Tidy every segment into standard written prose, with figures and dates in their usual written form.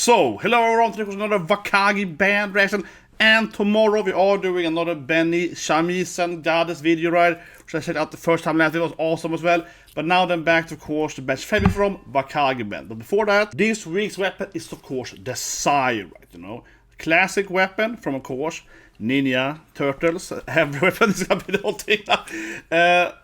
So, hello everyone, today was another Wagakki Band reaction, and tomorrow we are doing another Beni, Shamisen, Goddess video, right? Which I checked out the first time last, it was awesome as well. But now then back to, of course, the best favorite from Wagakki Band. But before that, this week's weapon is, of course, the Sai, right, you know? Classic weapon from, of course, Ninja Turtles. Every weapon is gonna be the whole thing now.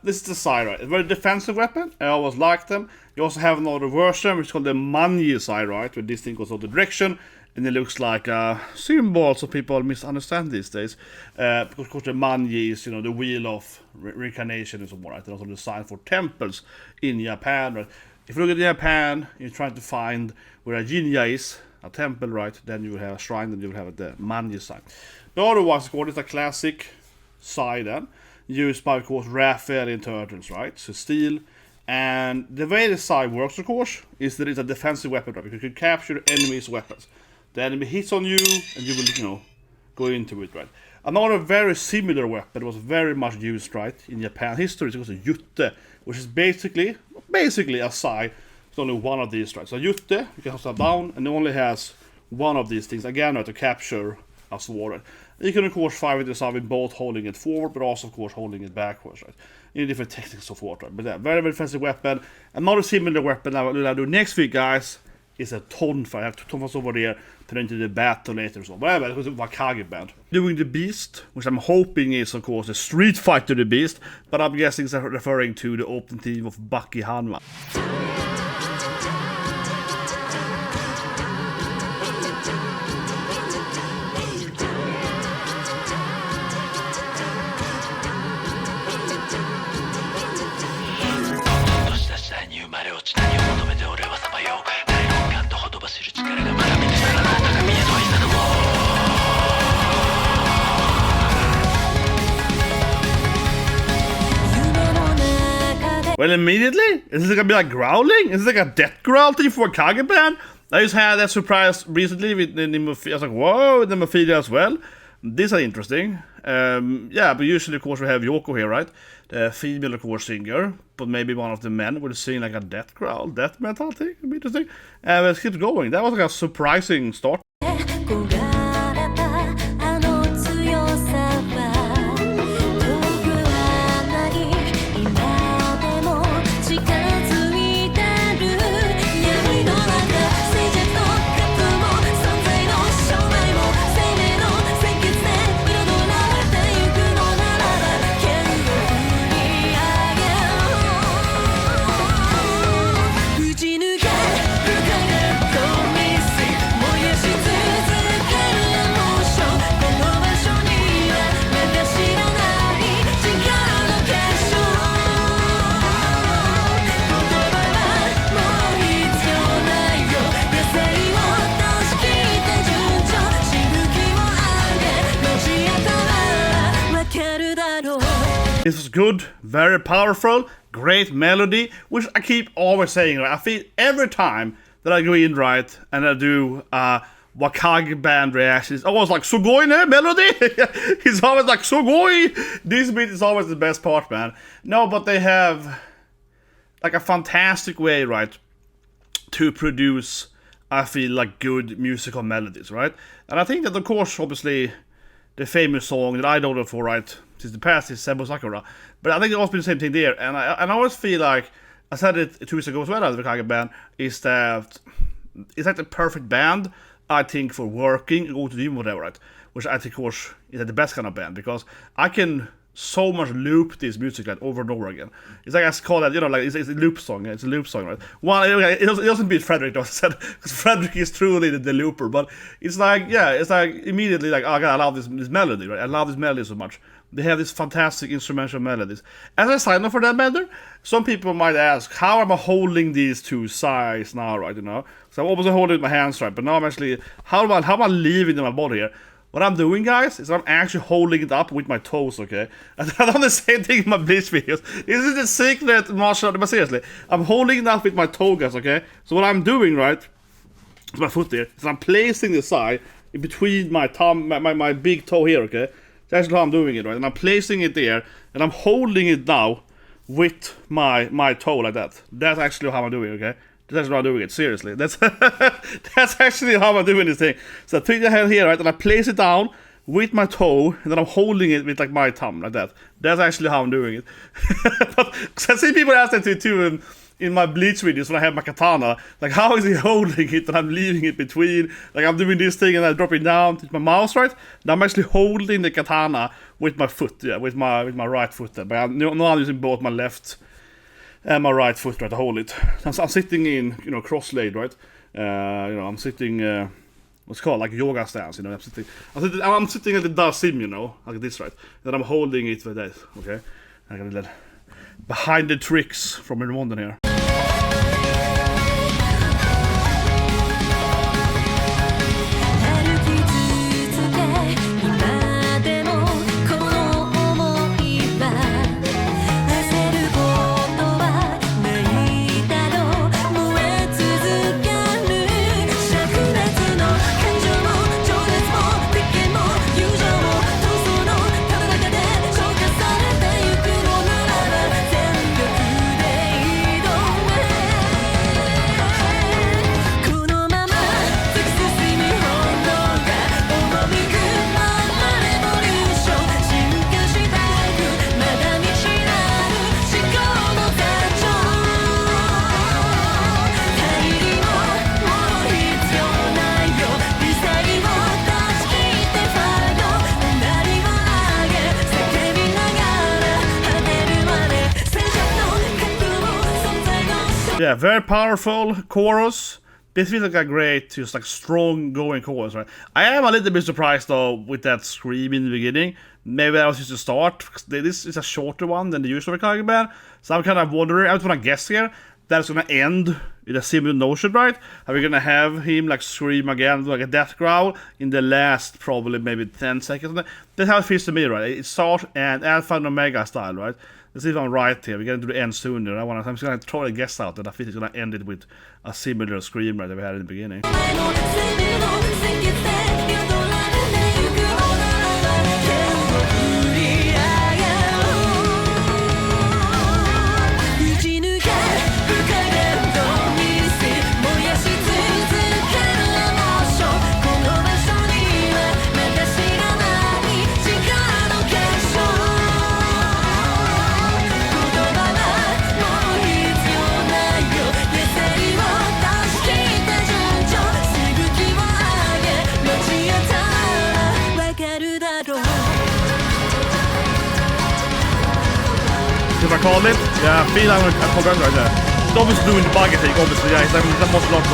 This is the Sai, right? It's a very defensive weapon. I always liked them. You also have another version, which is called the MANJI SAI, right? Where this thing goes out the direction, and it looks like a symbol, so people misunderstand these days. Because, of course, the MANJI is, you know, the wheel of reincarnation and so on, right? And also the sign for temples in Japan, right? If you look at Japan, you're trying to find where a jinja is, a temple, right? Then you will have a shrine, and you will have the MANJI SAI. The other one is called a classic Sai, then, used by, of course, Raphaelian turtles, right? So steel. And the way the Sai works, of course, is that it's a defensive weapon, right? Because you can capture enemies' weapons. The enemy hits on you, and you will, you know, go into it, right? Another very similar weapon was very much used, right, in Japan history. It was a Jute, which is basically a Sai. It's only one of these, right? So Jute, you can hold down, and it only has one of these things, again, right, to capture a sword, right? You can, of course, fire with yourself in both holding it forward, but also, of course, holding it backwards, right? In different techniques so forth, right? But yeah, very, very defensive weapon. Another similar weapon I will do next week, guys, is a Tonfa. I have two Tonfas over there, turn into the battle later, so whatever. It was a Wagakki Band. Doing the Beast, which I'm hoping is, of course, a Street Fighter the Beast, but I'm guessing it's referring to the opening theme of Baki Hanma. Well, immediately? Is this gonna be like growling? Is this like a death growl thing for Wagakki Band? I just had that surprise recently with the Nimophilia. I was like, whoa, the Nimophilia as well. These are interesting. Yeah, but usually, of course, we have Yoko here, right? The female, of course, singer. But maybe one of the men would sing like a death growl, death metal thing. It'd be interesting. Let's keep going. That was like a surprising start. This was good, very powerful, great melody, which I keep always saying, right? I feel every time that I go in, right, and I do Wagakki Band reactions, it's always like, Sugoi ne melody? It's always like, Sugoi! This beat is always the best part, man. No, but they have like a fantastic way, right, to produce, I feel, like good musical melodies, right? And I think that, of course, obviously, the famous song that I know them for, right, since the past is Sebo Sakura. But I think it's also been the same thing there. And I always feel like, I said it 2 weeks ago as well at the Wagakki Band, is that it's like the perfect band, I think, for working, go to the gym, whatever, right? Which I think, of course, is like the best kind of band, because I can so much loop this music like over and over again. It's like I call that, you know, like it's a loop song. It's a loop song, right? One, it doesn't beat Frederick, though, because Frederick is truly the looper. But it's like, yeah, it's like immediately like, oh god, I love this melody, right? I love this melody so much. They have these fantastic instrumental melodies. As I sign up for that matter, some people might ask, how am I holding these two Sais now, right? You know, so I'm always holding it with my hands, right? But now I'm actually, how am I leaving in my body here? What I'm doing, guys, is I'm actually holding it up with my toes, okay? I've done the same thing in my Bleach videos. This is the secret martial art, but seriously, I'm holding it up with my toe, guys, okay? So what I'm doing, right, with my foot there, is I'm placing the side in between my thumb, my big toe here, okay? That's how I'm doing it, right? And I'm placing it there, and I'm holding it now with my toe like that. That's actually how I'm doing, okay? That's how I'm doing it. Seriously, that's that's actually how I'm doing this thing. So I take the hand here, right, and I place it down with my toe, and then I'm holding it with like my thumb, like that. That's actually how I'm doing it. But I see people ask that too in my Bleach videos when I have my katana. Like, how is he holding it and I'm leaving it between? Like, I'm doing this thing and I drop it down to my mouse, right? Now I'm actually holding the katana with my foot, with my right foot there. But now I'm using both my left and my right foot, right, to hold it. I'm sitting in, cross-laid, right? I'm sitting, what's it called, like yoga stance, I'm sitting at the dasim, like this, right? Then I'm holding it with that, okay? I got that behind the tricks from Myrmonden here. Yeah, very powerful chorus. This feels like a great, just like strong going chorus, right? I am a little bit surprised though with that scream in the beginning. Maybe that was just a start. This is a shorter one than the usual Wagakki Band, so I'm kind of wondering. I just want to guess here that it's gonna end with a similar notion, right? Are we gonna have him like scream again, like a death growl in the last probably maybe 10 seconds? That's how it feels to me, right? It's start and Alpha and Omega style, right? Let's see if I'm right here. We're getting to the end sooner. I'm just gonna throw a guess out that I think it's gonna end it with a similar scream right that we had in the beginning. I called it? Yeah, I feel I'm right there. He's obviously doing the Baki thing, obviously, yeah, he's that much lot of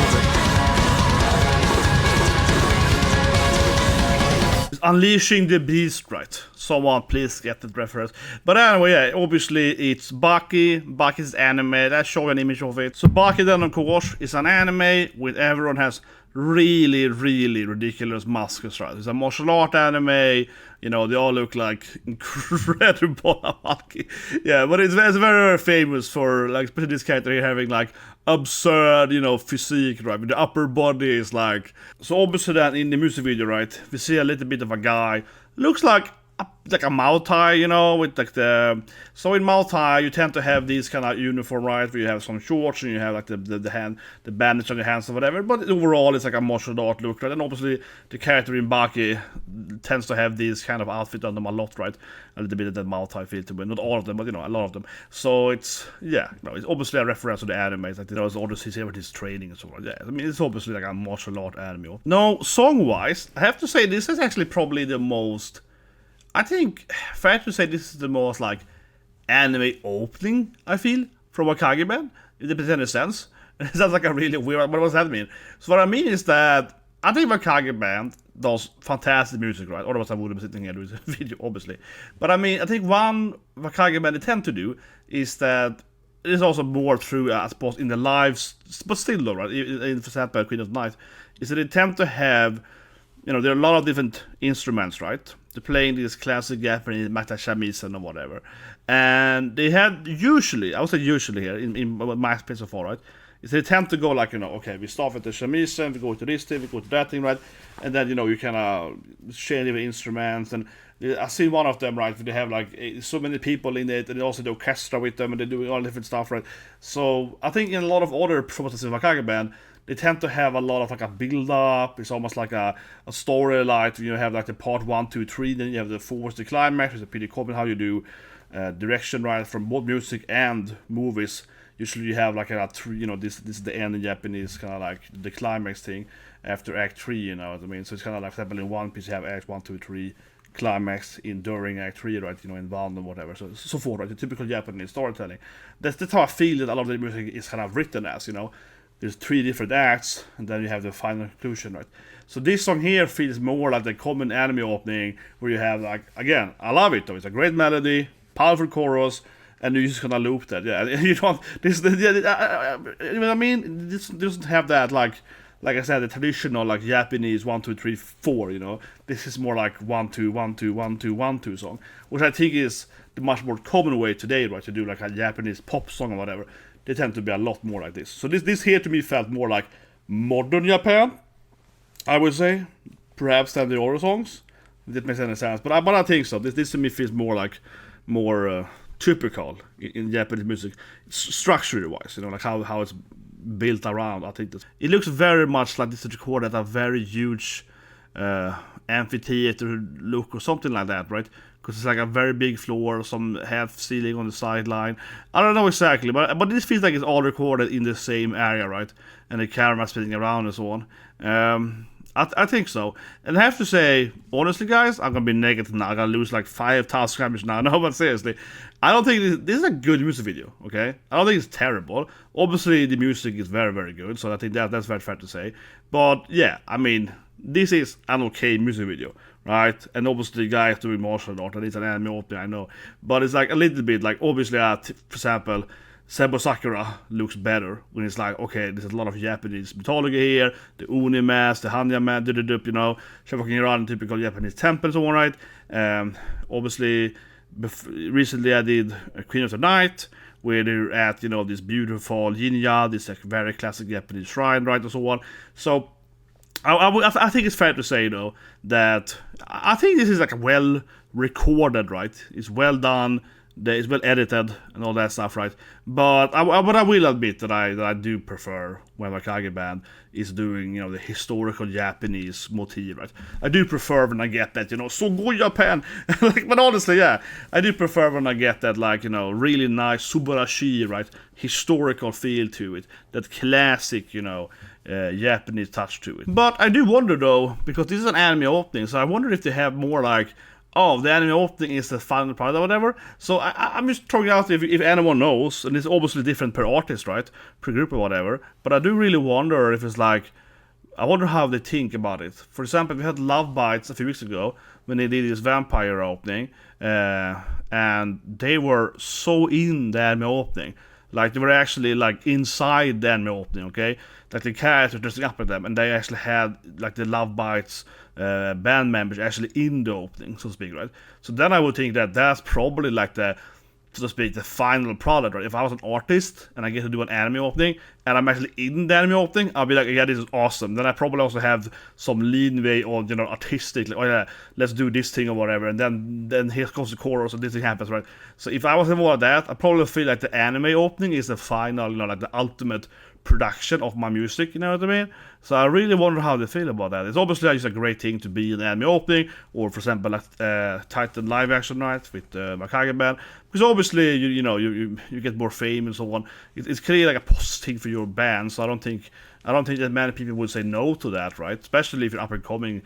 it. He's unleashing the beast, right? Someone please get the reference. But anyway, yeah, obviously it's Baki. Baki's anime, let's show an image of it. So Baki then of course is an anime with everyone has really ridiculous muscles, right? It's a martial art anime, they all look like incredible Baki. Yeah, but it's very famous for, like, especially this character here having like absurd, physique, right? But the upper body is like, so obviously that in the music video, right, we see a little bit of a guy, looks like a Muay Thai, with like the, so in Muay Thai you tend to have these kind of uniform, right, where you have some shorts and you have like the bandage on your hands or whatever, but overall it's like a martial art look, right? And obviously the character in Baki tends to have these kind of outfit on them a lot, right? A little bit of that Muay Thai feel to it, not all of them, but a lot of them. So it's, yeah, it's obviously a reference to the anime. It's like there was all the his training and so on. Yeah, I mean it's obviously like a martial art anime. No, song wise, I have to say this is actually probably the most, I think, fair to say this is the most, like, anime opening, I feel, from Wagakki Band, if it makes any sense. It sounds like a really weird, what does that mean? So what I mean is that I think Wagakki Band does fantastic music, right? Otherwise I wouldn't be sitting here doing a video, obviously. But I mean, I think one Wagakki Band they tend to do is that it is also more through, I suppose, in the lives, but still though, right? In, for example, Queen of the Night, is that they tend to have, there are a lot of different instruments, right? They're playing these classic Japanese, like Shamisen or whatever. And they had usually, I would say usually here, in my experience so far, right? is they tend to go like, okay, we start with the shamisen, we go to this thing, we go to that thing, right? And then, you kind of change the instruments. And I see one of them, right, where they have like so many people in it, and they also do orchestra with them, and they're doing all different stuff, right? So I think in a lot of other performances in Wagakki Band, they tend to have a lot of like a build up. It's almost like a story, like you have like the part 1, 2, 3, then you have the fourth, the climax, which is pretty common how you do direction, right, from both music and movies. Usually you have like a 3, this is the end in Japanese, kind of like the climax thing after Act 3, you know what I mean? So it's kind of like, for example, in One Piece you have Act 1, 2, 3, climax during Act 3, right, in Band and whatever, so forth, right, the typical Japanese storytelling. That's how I feel that a lot of the music is kind of written as, There's 3 different acts, and then you have the final conclusion, right? So this song here feels more like the common anime opening, where you have like, again, I love it though, it's a great melody, powerful chorus, and you're just gonna loop that, yeah. You don't, you know what I mean? This doesn't have that, like I said, the traditional like Japanese 1, 2, 3, 4, This is more like 1, 2, 1, 2, 1, 2, 1, 2 song, which I think is the much more common way today, right, to do like a Japanese pop song or whatever. They tend to be a lot more like this. So this here to me felt more like modern Japan, I would say, perhaps than the older songs. If that makes any sense. But I think so. This to me feels more typical in Japanese music, structure-wise. Like how it's built around. I think that it looks very much like this is recorded at a very huge amphitheater look or something like that, right? Because it's like a very big floor, some half ceiling on the sideline. I don't know exactly, but this feels like it's all recorded in the same area, right? And the camera spinning around and so on. I think so. And I have to say, honestly, guys, I'm gonna be negative now. I'm gonna lose like 5,000 subscribers now. No, but seriously, I don't think this is a good music video. Okay, I don't think it's terrible. Obviously, the music is very, very good. So I think that's very fair to say. But yeah, I mean, this is an okay music video, right? And obviously the guy is doing martial art, and it's an anime opening, I know. But it's like a little bit like, obviously, for example, Sebo Sakura looks better when it's like, okay, there's a lot of Japanese mythology here, the Oni mask, the Hanya mask, fucking around typical Japanese temples and all, right? Obviously, recently I did Queen of the Night, where they're at, this beautiful Jinya, this like very classic Japanese shrine, right, and so on. So I think it's fair to say, though, that I think this is like well recorded, right? It's well done, it's well edited, and all that stuff, right? But I will admit that I do prefer when Wagakki Band is doing, the historical Japanese motif, right? I do prefer when I get that, so good Japan. But honestly, yeah, I do prefer when I get that, like, really nice SUBARSHI, right? Historical feel to it, that classic, Japanese touch to it. But I do wonder though, because this is an anime opening, so I wonder if they have more like, the anime opening is the final product or whatever. So I'm just throwing out if anyone knows, and it's obviously different per artist, right, per group or whatever. But I do really wonder if it's like, I wonder how they think about it. For example, we had LOVEBITES a few weeks ago when they did this vampire opening, and they were so in the anime opening. Like, they were actually, like, inside the anime opening, okay? Like, the characters dressing up with them, and they actually had, like, the LOVEBITES band members actually in the opening, so to speak, right? So then I would think that that's probably, like, the, so to speak, the final product, right? If I was an artist, and I get to do an anime opening, and I'm actually in the anime opening, I'll be like, yeah, this is awesome. Then I probably also have some leeway on, artistic, like, oh yeah, let's do this thing or whatever, and then here comes the chorus, and this thing happens, right? So if I was involved in that, I probably feel like the anime opening is the final, like the ultimate production of my music, you know what I mean? So I really wonder how they feel about that. It's obviously just a great thing to be in the anime opening, or for example, like Titan live action night with Wagakki Band, because obviously you get more fame and so on. It's clearly like a positive thing for your band. So I don't think that many people would say no to that, right? Especially if you're up and coming,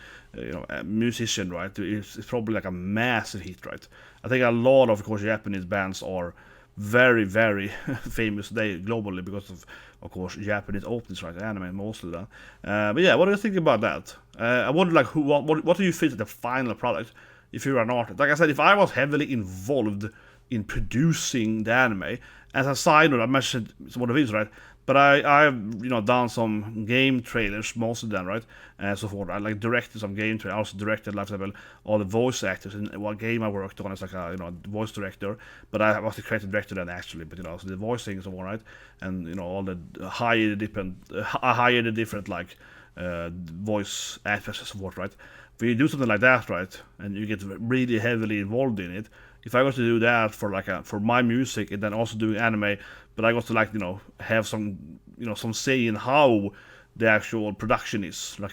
musician, right? It's probably like a massive hit, right? I think a lot of course, Japanese bands are very, very famous today globally because of course, Japanese openings, right? Anime mostly then. But yeah, what do you think about that? I wonder, like, what do you feel is the final product if you're an artist? Like I said, if I was heavily involved in producing the anime, as a side note, I mentioned some of the videos, right? But I've done some game trailers, most of them, right, and so forth. I like directed some game trailers. I also directed, like, for example, all the voice actors in what game I worked on as like a voice director. But I was the creative director then actually. But so the voicing and so on, right, and all the higher the different like voice actors and so forth, right. When you do something like that, right, and you get really heavily involved in it. If I got to do that for my music and then also doing anime, but I got to have some some say in how the actual production is, like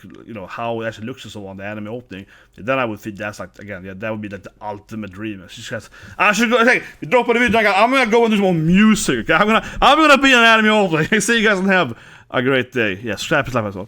how it actually looks and so on, the anime opening, then I would think that's like, again, that would be like the ultimate dream. I should go. Hey, drop the video. I'm gonna go and do some more music. Okay? I'm gonna be an anime opening. See you guys and have a great day. Yes, subscribe as well.